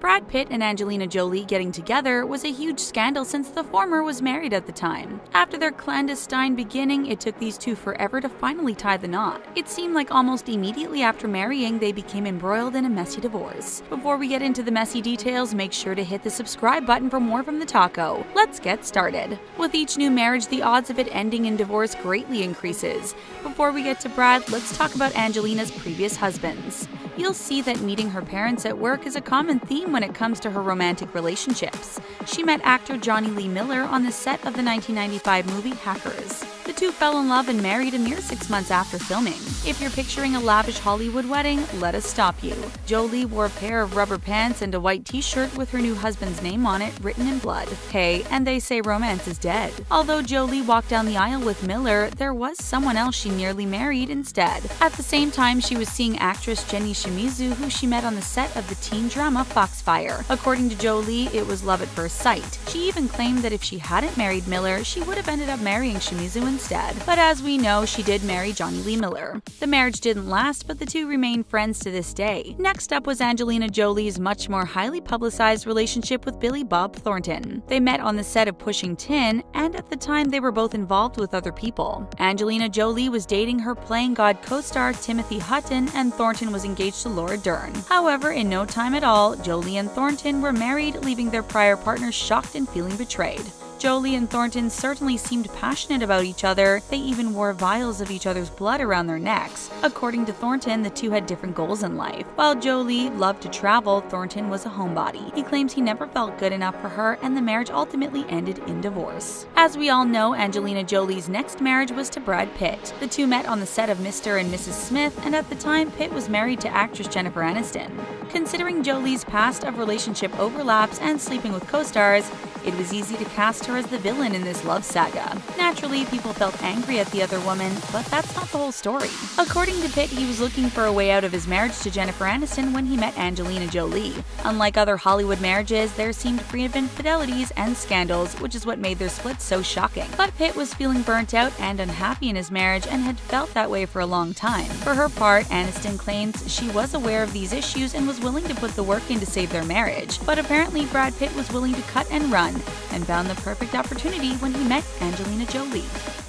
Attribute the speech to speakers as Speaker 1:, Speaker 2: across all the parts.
Speaker 1: Brad Pitt and Angelina Jolie getting together was a huge scandal since the former was married at the time. After their clandestine beginning, it took these two forever to finally tie the knot. It seemed like almost immediately after marrying, they became embroiled in a messy divorce. Before we get into the messy details, make sure to hit the subscribe button for more from the taco. Let's get started. With each new marriage, the odds of it ending in divorce greatly increases. Before we get to Brad, let's talk about Angelina's previous husbands. You'll see that meeting her parents at work is a common theme when it comes to her romantic relationships. She met actor Johnny Lee Miller on the set of the 1995 movie Hackers. The two fell in love and married a mere 6 months after filming. If you're picturing a lavish Hollywood wedding, let us stop you. Jolie wore a pair of rubber pants and a white t-shirt with her new husband's name on it written in blood. Hey, and they say romance is dead. Although Jolie walked down the aisle with Miller, there was someone else she nearly married instead. At the same time, she was seeing actress Jenny Shimizu, who she met on the set of the teen drama Foxfire. According to Jolie, it was love at first sight. She even claimed that if she hadn't married Miller, she would have ended up marrying Shimizu instead. But as we know, she did marry Johnny Lee Miller. The marriage didn't last, but the two remain friends to this day. Next up was Angelina Jolie's much more highly publicized relationship with Billy Bob Thornton. They met on the set of Pushing Tin, and at the time they were both involved with other people. Angelina Jolie was dating her Playing God co-star Timothy Hutton, and Thornton was engaged to Laura Dern. However, in no time at all, Jolie and Thornton were married, leaving their prior partners shocked and feeling betrayed. Jolie and Thornton certainly seemed passionate about each other. They even wore vials of each other's blood around their necks. According to Thornton, the two had different goals in life. While Jolie loved to travel, Thornton was a homebody. He claims he never felt good enough for her, and the marriage ultimately ended in divorce. As we all know, Angelina Jolie's next marriage was to Brad Pitt. The two met on the set of Mr. and Mrs. Smith, and at the time, Pitt was married to actress Jennifer Aniston. Considering Jolie's past of relationship overlaps and sleeping with co-stars, it was easy to cast her as the villain in this love saga. Naturally, people felt angry at the other woman, but that's not the whole story. According to Pitt, he was looking for a way out of his marriage to Jennifer Aniston when he met Angelina Jolie. Unlike other Hollywood marriages, there seemed free of infidelities and scandals, which is what made their split so shocking. But Pitt was feeling burnt out and unhappy in his marriage and had felt that way for a long time. For her part, Aniston claims she was aware of these issues and was willing to put the work in to save their marriage. But apparently, Brad Pitt was willing to cut and run, and found the perfect opportunity when he met Angelina Jolie.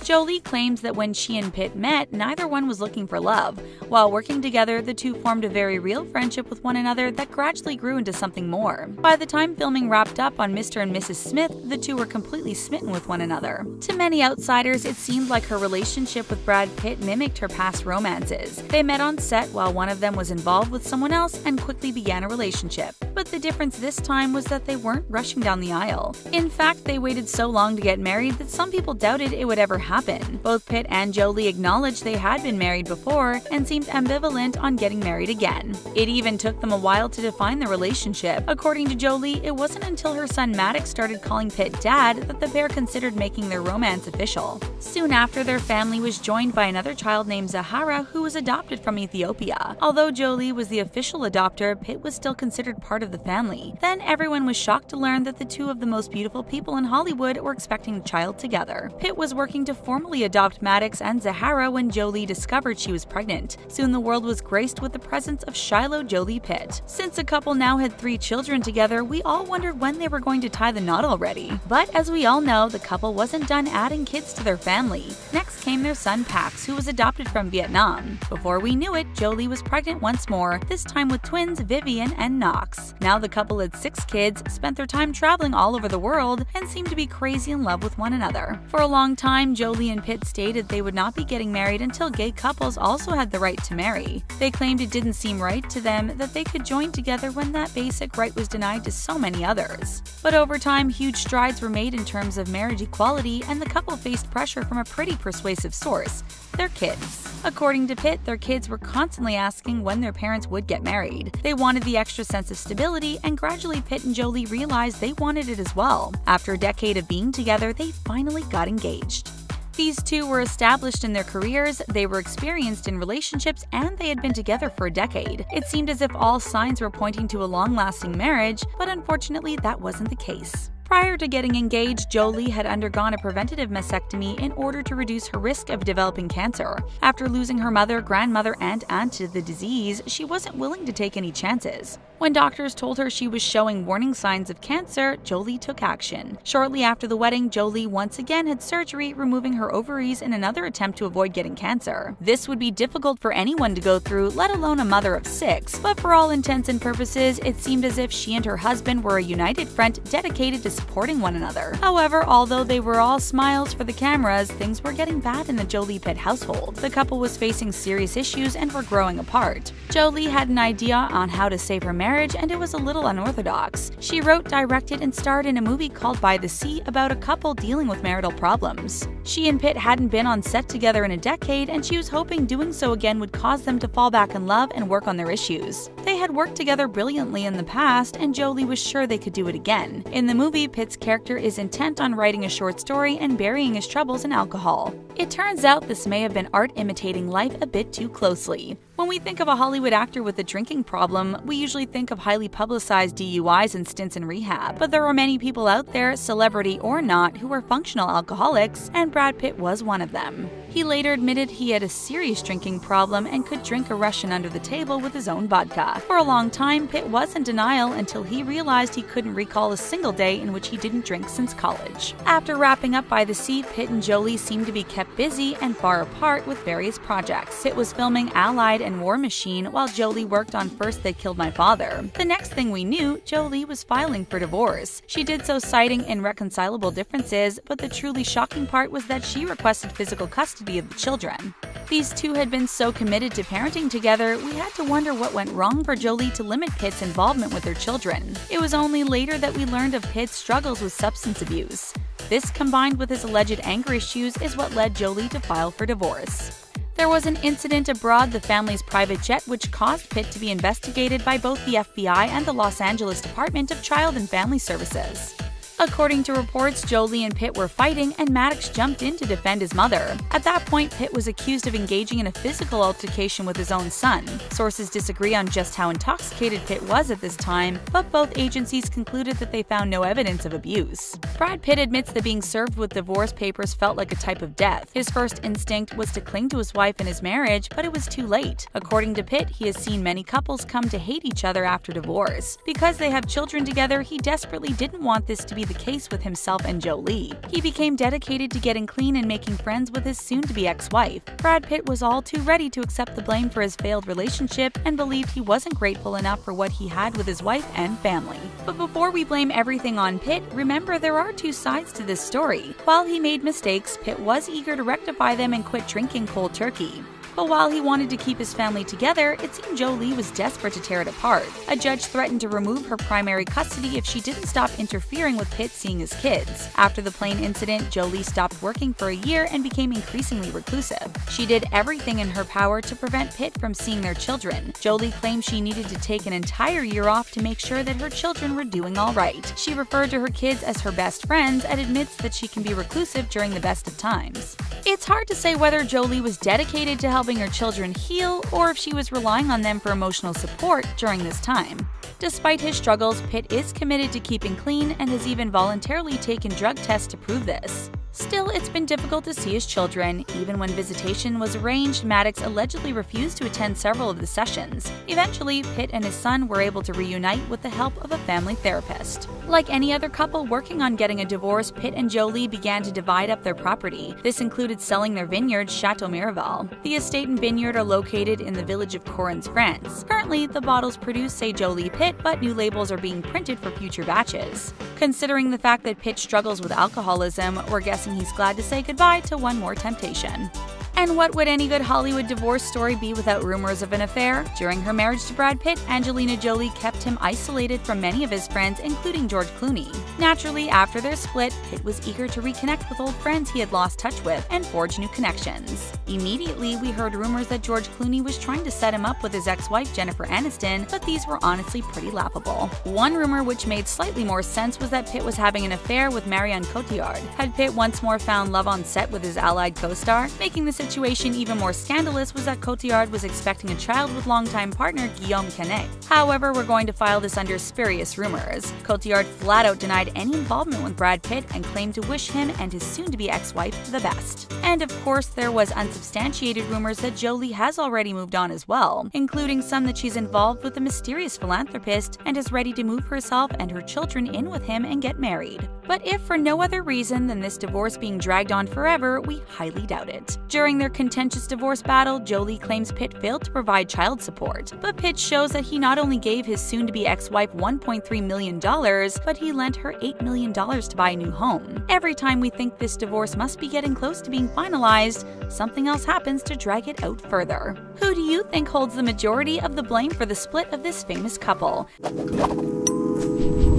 Speaker 1: Jolie claims that when she and Pitt met, neither one was looking for love. While working together, the two formed a very real friendship with one another that gradually grew into something more. By the time filming wrapped up on Mr. and Mrs. Smith, the two were completely smitten with one another. To many outsiders, it seemed like her relationship with Brad Pitt mimicked her past romances. They met on set while one of them was involved with someone else and quickly began a relationship. But the difference this time was that they weren't rushing down the aisle. In fact, they waited so long to get married that some people doubted it would ever happen. Both Pitt and Jolie acknowledged they had been married before and seemed ambivalent on getting married again. It even took them a while to define the relationship. According to Jolie, it wasn't until her son Maddox started calling Pitt dad that the pair considered making their romance official. Soon after, their family was joined by another child named Zahara, who was adopted from Ethiopia. Although Jolie was the official adopter, Pitt was still considered part of the family. Then everyone was shocked to learn that the two of the most beautiful people in Hollywood were expecting a child together. Pitt was working to formally adopt Maddox and Zahara when Jolie discovered she was pregnant. Soon the world was graced with the presence of Shiloh Jolie Pitt. Since the couple now had 3 children together, we all wondered when they were going to tie the knot already. But as we all know, the couple wasn't done adding kids to their family. Next came their son Pax, who was adopted from Vietnam. Before we knew it, Jolie was pregnant once more, this time with twins Vivian and Knox. Now the couple had 6 kids, spent their time traveling all over the world, and seemed to be crazy in love with one another. For a long time, Jolie and Pitt stated they would not be getting married until gay couples also had the right to marry. They claimed it didn't seem right to them that they could join together when that basic right was denied to so many others. But over time, huge strides were made in terms of marriage equality, and the couple faced pressure from a pretty persuasive source: their kids. According to Pitt, their kids were constantly asking when their parents would get married. They wanted the extra sense of stability, and gradually Pitt and Jolie realized they wanted it as well. After a decade of being together, they finally got engaged. These two were established in their careers, they were experienced in relationships, and they had been together for a decade. It seemed as if all signs were pointing to a long-lasting marriage, but unfortunately that wasn't the case. Prior to getting engaged, Jolie had undergone a preventative mastectomy in order to reduce her risk of developing cancer. After losing her mother, grandmother, and aunt to the disease, she wasn't willing to take any chances. When doctors told her she was showing warning signs of cancer, Jolie took action. Shortly after the wedding, Jolie once again had surgery, removing her ovaries in another attempt to avoid getting cancer. This would be difficult for anyone to go through, let alone a mother of 6, but for all intents and purposes, it seemed as if she and her husband were a united front dedicated to supporting one another. However, although they were all smiles for the cameras, things were getting bad in the Jolie-Pitt household. The couple was facing serious issues and were growing apart. Jolie had an idea on how to save her marriage, and it was a little unorthodox. She wrote, directed, and starred in a movie called By the Sea about a couple dealing with marital problems. She and Pitt hadn't been on set together in a decade, and she was hoping doing so again would cause them to fall back in love and work on their issues. They had worked together brilliantly in the past, and Jolie was sure they could do it again. In the movie, Pitt's character is intent on writing a short story and burying his troubles in alcohol. It turns out this may have been art imitating life a bit too closely. When we think of a Hollywood actor with a drinking problem, we usually think of highly publicized DUIs and stints in rehab. But there are many people out there, celebrity or not, who are functional alcoholics, and Brad Pitt was one of them. He later admitted he had a serious drinking problem and could drink a Russian under the table with his own vodka. For a long time, Pitt was in denial until he realized he couldn't recall a single day in which he didn't drink since college. After wrapping up By the Sea, Pitt and Jolie seemed to be kept busy and far apart with various projects. Pitt was filming Allied and War Machine, while Jolie worked on First They Killed My Father. The next thing we knew, Jolie was filing for divorce. She did so citing irreconcilable differences, but the truly shocking part was that she requested physical custody of the children. These two had been so committed to parenting together, we had to wonder what went wrong for Jolie to limit Pitt's involvement with their children. It was only later that we learned of Pitt's struggles with substance abuse. This, combined with his alleged anger issues, is what led Jolie to file for divorce. There was an incident aboard the family's private jet which caused Pitt to be investigated by both the FBI and the Los Angeles Department of Child and Family Services. According to reports, Jolie and Pitt were fighting, and Maddox jumped in to defend his mother. At that point, Pitt was accused of engaging in a physical altercation with his own son. Sources disagree on just how intoxicated Pitt was at this time, but both agencies concluded that they found no evidence of abuse. Brad Pitt admits that being served with divorce papers felt like a type of death. His first instinct was to cling to his wife in his marriage, but it was too late. According to Pitt, he has seen many couples come to hate each other after divorce. Because they have children together, he desperately didn't want this to be the case with himself and Jolie. He became dedicated to getting clean and making friends with his soon-to-be ex-wife. Brad Pitt was all too ready to accept the blame for his failed relationship and believed he wasn't grateful enough for what he had with his wife and family. But before we blame everything on Pitt, remember there are two sides to this story. While he made mistakes, Pitt was eager to rectify them and quit drinking cold turkey. But while he wanted to keep his family together, it seemed Jolie was desperate to tear it apart. A judge threatened to remove her primary custody if she didn't stop interfering with Pitt seeing his kids. After the plane incident, Jolie stopped working for a year and became increasingly reclusive. She did everything in her power to prevent Pitt from seeing their children. Jolie claimed she needed to take an entire year off to make sure that her children were doing all right. She referred to her kids as her best friends and admits that she can be reclusive during the best of times. It's hard to say whether Jolie was dedicated to helping her children heal or if she was relying on them for emotional support during this time. Despite his struggles, Pitt is committed to keeping clean and has even voluntarily taken drug tests to prove this. Still, it's been difficult to see his children. Even when visitation was arranged, Maddox allegedly refused to attend several of the sessions. Eventually, Pitt and his son were able to reunite with the help of a family therapist. Like any other couple working on getting a divorce, Pitt and Jolie began to divide up their property. This included selling their vineyard, Chateau Miraval. The estate and vineyard are located in the village of Correns, France. Currently, the bottles produced say Jolie Pitt, but new labels are being printed for future batches. Considering the fact that Pitt struggles with alcoholism, we're guessing he's glad to say goodbye to one more temptation. And what would any good Hollywood divorce story be without rumors of an affair? During her marriage to Brad Pitt, Angelina Jolie kept him isolated from many of his friends, including George Clooney. Naturally, after their split, Pitt was eager to reconnect with old friends he had lost touch with and forge new connections. Immediately, we heard rumors that George Clooney was trying to set him up with his ex-wife Jennifer Aniston, but these were honestly pretty laughable. One rumor which made slightly more sense was that Pitt was having an affair with Marion Cotillard. Had Pitt once more found love on set with his Allied co-star, making the situation even more scandalous was that Cotillard was expecting a child with longtime partner Guillaume Canet. However, we're going to file this under spurious rumors. Cotillard flat out denied any involvement with Brad Pitt and claimed to wish him and his soon-to-be ex-wife the best. And of course, there was unsubstantiated rumors that Jolie has already moved on as well, including some that she's involved with a mysterious philanthropist and is ready to move herself and her children in with him and get married. But if for no other reason than this divorce being dragged on forever, we highly doubt it. During their contentious divorce battle, Jolie claims Pitt failed to provide child support, but Pitt shows that he not only gave his soon-to-be ex-wife $1.3 million, but he lent her $8 million to buy a new home. Every time we think this divorce must be getting close to being finalized, something else happens to drag it out further. Who do you think holds the majority of the blame for the split of this famous couple?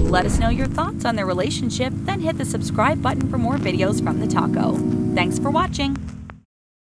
Speaker 1: Let us know your thoughts on their relationship, then hit the subscribe button for more videos from the Taco. Thanks for watching!